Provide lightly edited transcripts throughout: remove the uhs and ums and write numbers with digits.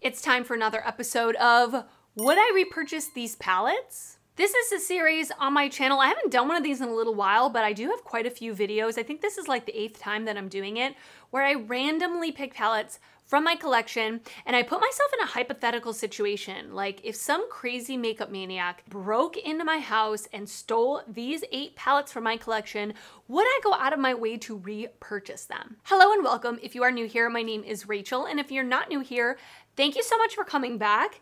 It's time for another episode of Would I Repurchase These Palettes? This is a series on my channel. I haven't done one of these in a little while, but I do have quite a few videos. I think this is like the 8th time that I'm doing it, where I randomly pick palettes from my collection and I put myself in a hypothetical situation. Like if some crazy makeup maniac broke into my house and stole these 8 palettes from my collection, would I go out of my way to repurchase them? Hello and welcome. If you are new here, my name is Rachel. And if you're not new here, thank you so much for coming back.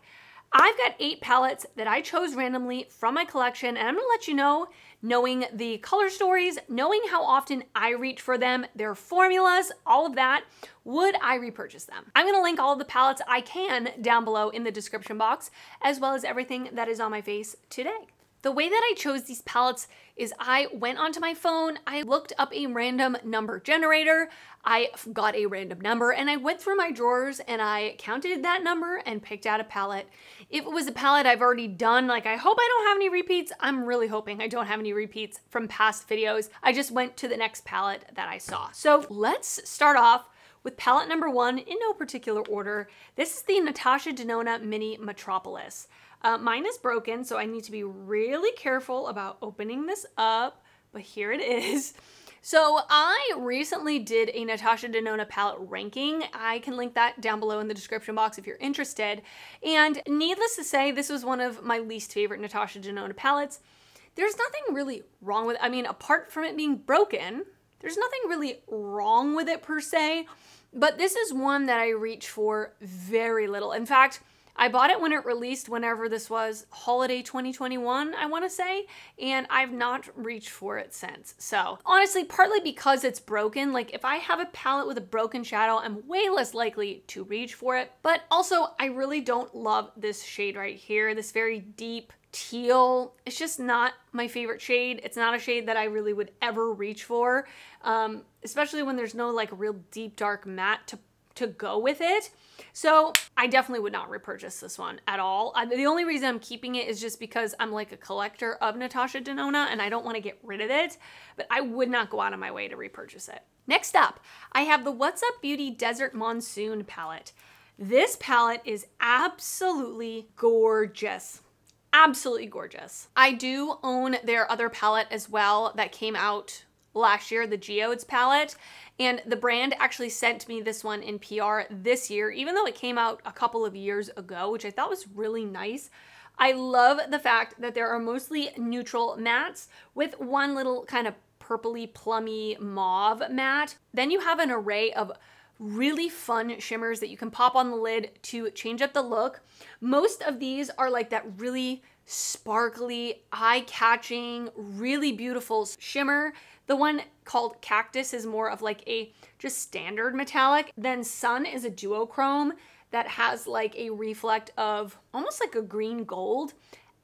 I've got 8 palettes that I chose randomly from my collection, and I'm gonna let you know, knowing the color stories, knowing how often I reach for them, their formulas, all of that, would I repurchase them? I'm gonna link all of the palettes I can down below in the description box, as well as everything that is on my face today. The way that I chose these palettes is I went onto my phone, I looked up a random number generator, I got a random number, and I went through my drawers and I counted that number and picked out a palette. If it was a palette I've already done, like I hope I don't have any repeats, I'm really hoping I don't have any repeats from past videos. I just went to the next palette that I saw. So let's start off with palette number 1 in no particular order. This is the Natasha Denona Mini Metropolis. Mine is broken, so I need to be really careful about opening this up, but here it is. So I recently did a Natasha Denona palette ranking. I can link that down below in the description box if you're interested. And needless to say, this was one of my least favorite Natasha Denona palettes. There's nothing really wrong with it. I mean, apart from it being broken, there's nothing really wrong with it per se, but this is one that I reach for very little. In fact, I bought it when it released, whenever this was, holiday 2021, I want to say, and I've not reached for it since. So honestly, partly because it's broken, like if I have a palette with a broken shadow, I'm way less likely to reach for it. But also, I really don't love this shade right here, this very deep teal. It's just not my favorite shade. It's not a shade that I really would ever reach for, especially when there's no like real deep dark matte to go with it. So I definitely would not repurchase this one at all. The only reason I'm keeping it is just because I'm like a collector of Natasha Denona and I don't want to get rid of it, but I would not go out of my way to repurchase it. Next up, I have the What's Up Beauty Desert Monsoon palette. This palette is absolutely gorgeous. Absolutely gorgeous. I do own their other palette as well that came out last year, the Geodes palette, and the brand actually sent me this one in PR this year, even though it came out a couple of years ago, which I thought was really nice. I love the fact that there are mostly neutral mattes with one little kind of purpley plummy mauve matte. Then you have an array of really fun shimmers that you can pop on the lid to change up the look. Most of these are like that really sparkly, eye-catching, really beautiful shimmer. The one called Cactus is more of like a just standard metallic. Then Sun is a duochrome that has like a reflect of almost like a green gold.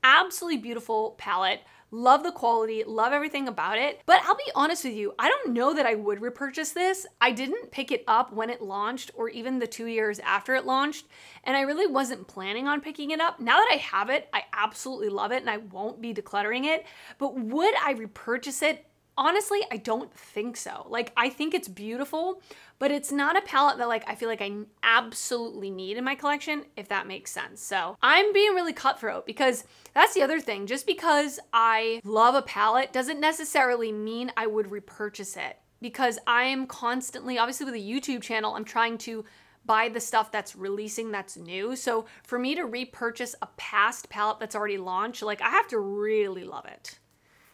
Absolutely beautiful palette. Love the quality, love everything about it. But I'll be honest with you, I don't know that I would repurchase this. I didn't pick it up when it launched or even the 2 years after it launched. And I really wasn't planning on picking it up. Now that I have it, I absolutely love it and I won't be decluttering it. But would I repurchase it? Honestly, I don't think so. Like, I think it's beautiful, but it's not a palette that like I feel like I absolutely need in my collection, if that makes sense. So I'm being really cutthroat because that's the other thing. Just because I love a palette doesn't necessarily mean I would repurchase it, because I'm constantly, obviously with a YouTube channel, I'm trying to buy the stuff that's releasing that's new. So for me to repurchase a past palette that's already launched, like I have to really love it.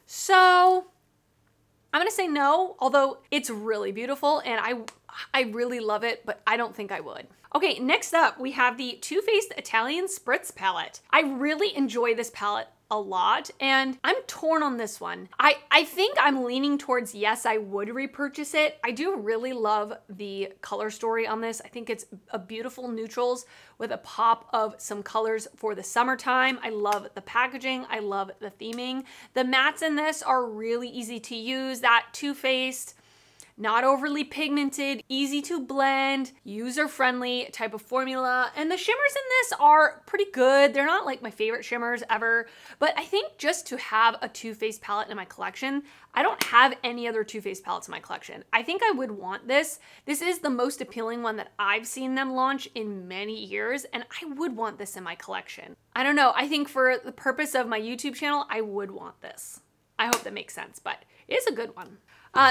So I'm gonna say no, although it's really beautiful and I really love it, but I don't think I would. Okay, next up we have the Too Faced Italian Spritz palette. I really enjoy this palette a lot and I'm torn on this one. I think I'm leaning towards yes, I would repurchase it. I do really love the color story on this. I think it's a beautiful neutrals with a pop of some colors for the summertime. I love the packaging. I love the theming. The mattes in this are really easy to use. That Too Faced not overly pigmented, easy to blend, user-friendly type of formula. And the shimmers in this are pretty good. They're not like my favorite shimmers ever, but I think just to have a Too Faced palette in my collection, I don't have any other Too Faced palettes in my collection. I think I would want this. This is the most appealing one that I've seen them launch in many years, and I would want this in my collection. I don't know, I think for the purpose of my YouTube channel, I would want this. I hope that makes sense, but it is a good one.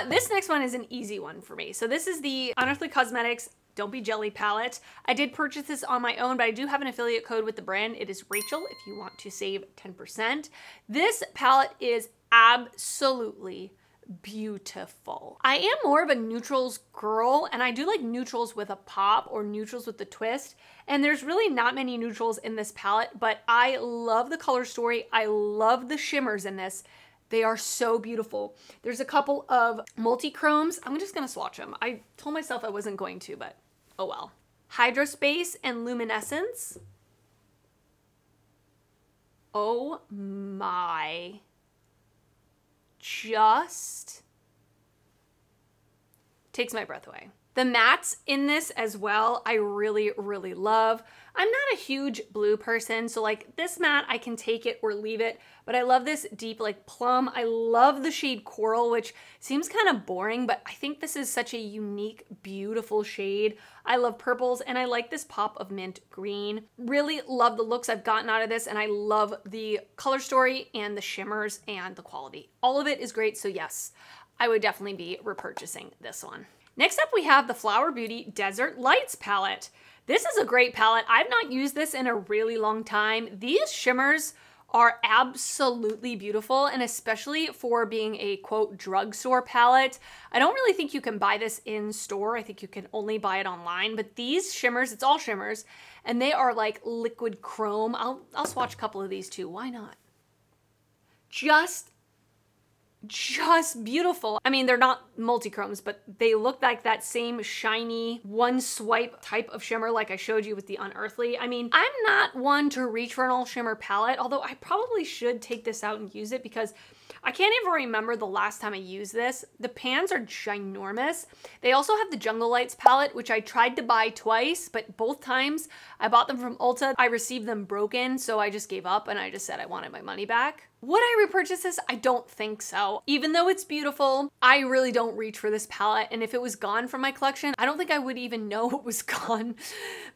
This next one is an easy one for me. So this is the Unearthly Cosmetics Don't Be Jelly palette. I did purchase this on my own, but I do have an affiliate code with the brand. It is Rachel if you want to save 10%. This palette is absolutely beautiful. I am more of a neutrals girl, and I do like neutrals with a pop or neutrals with the twist, and there's really not many neutrals in this palette, but I love the color story. I love the shimmers in this. They are so beautiful. There's a couple of multi-chromes. I'm just gonna swatch them. I told myself I wasn't going to, but oh well. Hydrospace and Luminescence. Oh my. Just takes my breath away. The mattes in this as well, I really, really love. I'm not a huge blue person, so like this matte, I can take it or leave it, but I love this deep like plum. I love the shade Coral, which seems kind of boring, but I think this is such a unique, beautiful shade. I love purples, and I like this pop of mint green. Really love the looks I've gotten out of this, and I love the color story and the shimmers and the quality. All of it is great, so yes, I would definitely be repurchasing this one. Next up, we have the Flower Beauty Desert Lights palette. This is a great palette. I've not used this in a really long time. These shimmers are absolutely beautiful, and especially for being a quote drugstore palette. I don't really think you can buy this in store. I think you can only buy it online, but these shimmers, it's all shimmers, and they are like liquid chrome. I'll swatch a couple of these too. Why not? Just beautiful. I mean, they're not multi-chromes, but they look like that same shiny one swipe type of shimmer like I showed you with the Unearthly. I mean, I'm not one to reach for an all shimmer palette, although I probably should take this out and use it because I can't even remember the last time I used this. The pans are ginormous. They also have the Jungle Lights palette, which I tried to buy twice, but both times I bought them from Ulta, I received them broken, so I just gave up and I just said I wanted my money back. Would I repurchase this? I don't think so. Even though it's beautiful, I really don't reach for this palette, and if it was gone from my collection, I don't think I would even know it was gone,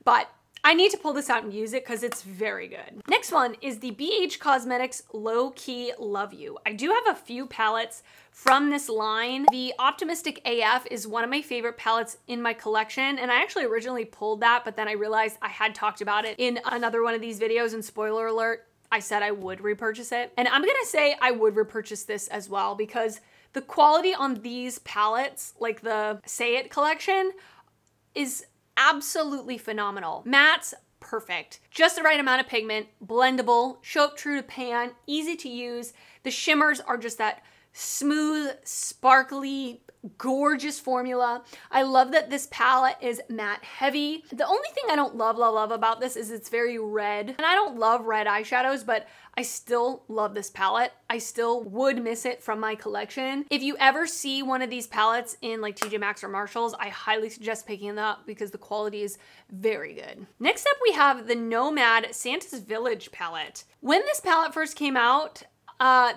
but I need to pull this out and use it because it's very good. Next one is the BH Cosmetics Low Key Love You. I do have a few palettes from this line. The Optimistic AF is one of my favorite palettes in my collection, and I actually originally pulled that, but then I realized I had talked about it in another one of these videos, and spoiler alert, I said I would repurchase it. And I'm gonna say I would repurchase this as well because the quality on these palettes, like the Say It collection, is absolutely phenomenal. Mattes, perfect. Just the right amount of pigment, blendable, show up true to pan, easy to use. The shimmers are just that smooth, sparkly, gorgeous formula. I love that this palette is matte heavy. The only thing I don't love about this is it's very red. And I don't love red eyeshadows, but I still love this palette. I still would miss it from my collection. If you ever see one of these palettes in like TJ Maxx or Marshalls, I highly suggest picking them up because the quality is very good. Next up, we have the Nomad Santa's Village palette. When this palette first came out,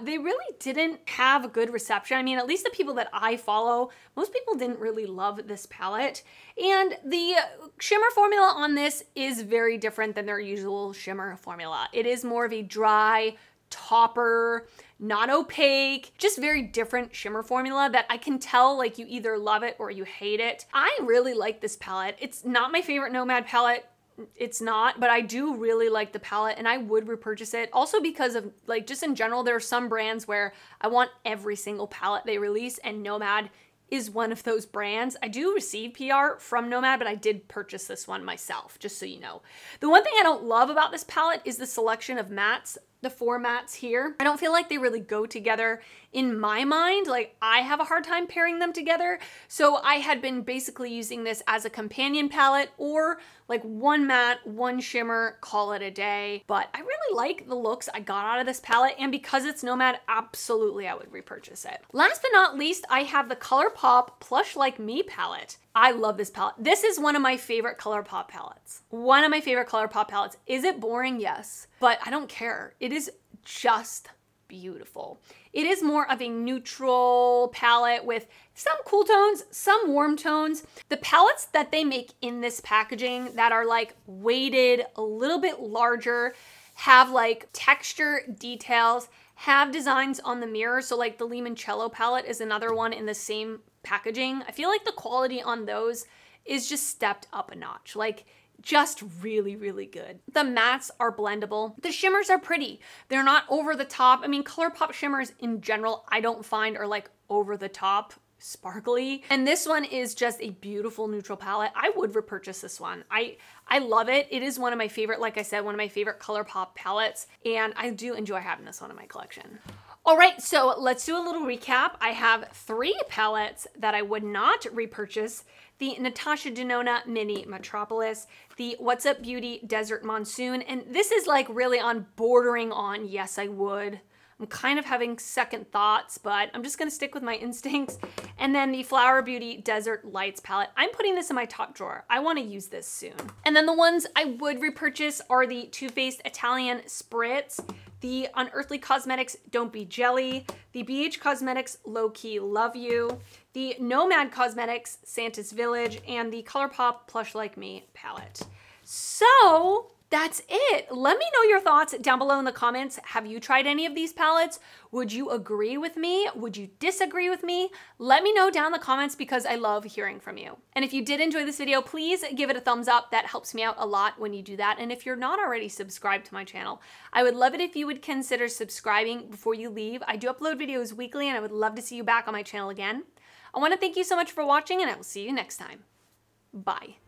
they really didn't have a good reception. I mean, at least the people that I follow, most people didn't really love this palette. And the shimmer formula on this is very different than their usual shimmer formula. It is more of a dry, topper, not opaque, just very different shimmer formula that I can tell like you either love it or you hate it. I really like this palette. It's not my favorite Nomad palette. It's not, but I do really like the palette and I would repurchase it. Also because of like, just in general, there are some brands where I want every single palette they release, and Nomad is one of those brands. I do receive PR from Nomad, but I did purchase this one myself, just so you know. The one thing I don't love about this palette is the selection of mattes. The 4 mattes here, I don't feel like they really go together in my mind, like I have a hard time pairing them together. So I had been basically using this as a companion palette or like one matte, one shimmer, call it a day. But I really like the looks I got out of this palette, and because it's Nomad, absolutely I would repurchase it. Last but not least, I have the ColourPop Plush Like Me palette. I love this palette. This is one of my favorite ColourPop palettes. One of my favorite ColourPop palettes. Is it boring? Yes, but I don't care. It is just beautiful. It is more of a neutral palette with some cool tones, some warm tones. The palettes that they make in this packaging that are like weighted, a little bit larger, have like texture details, have designs on the mirror. So like the Limoncello palette is another one in the same packaging. I feel like the quality on those is just stepped up a notch. Like just really, really good. The mattes are blendable. The shimmers are pretty. They're not over the top. I mean, ColourPop shimmers in general, I don't find are like over the top sparkly. And this one is just a beautiful neutral palette. I would repurchase this one. I love it. It is one of my favorite, like I said, one of my favorite ColourPop palettes. And I do enjoy having this one in my collection. All right, so let's do a little recap. I have 3 palettes that I would not repurchase. The Natasha Denona Mini Metropolis, the What's Up Beauty Desert Monsoon, and this is like really on bordering on yes, I would. I'm kind of having second thoughts, but I'm just gonna stick with my instincts. And then the Flower Beauty Desert Lights palette. I'm putting this in my top drawer. I wanna use this soon. And then the ones I would repurchase are the Too Faced Italian Spritz, the Unearthly Cosmetics Don't Be Jelly, the BH Cosmetics Low Key Love You, the Nomad Cosmetics Santa's Village, and the ColourPop Plush Like Me palette. So that's it. Let me know your thoughts down below in the comments. Have you tried any of these palettes? Would you agree with me? Would you disagree with me? Let me know down in the comments because I love hearing from you. And if you did enjoy this video, please give it a thumbs up. That helps me out a lot when you do that. And if you're not already subscribed to my channel, I would love it if you would consider subscribing before you leave. I do upload videos weekly and I would love to see you back on my channel again. I want to thank you so much for watching and I will see you next time. Bye.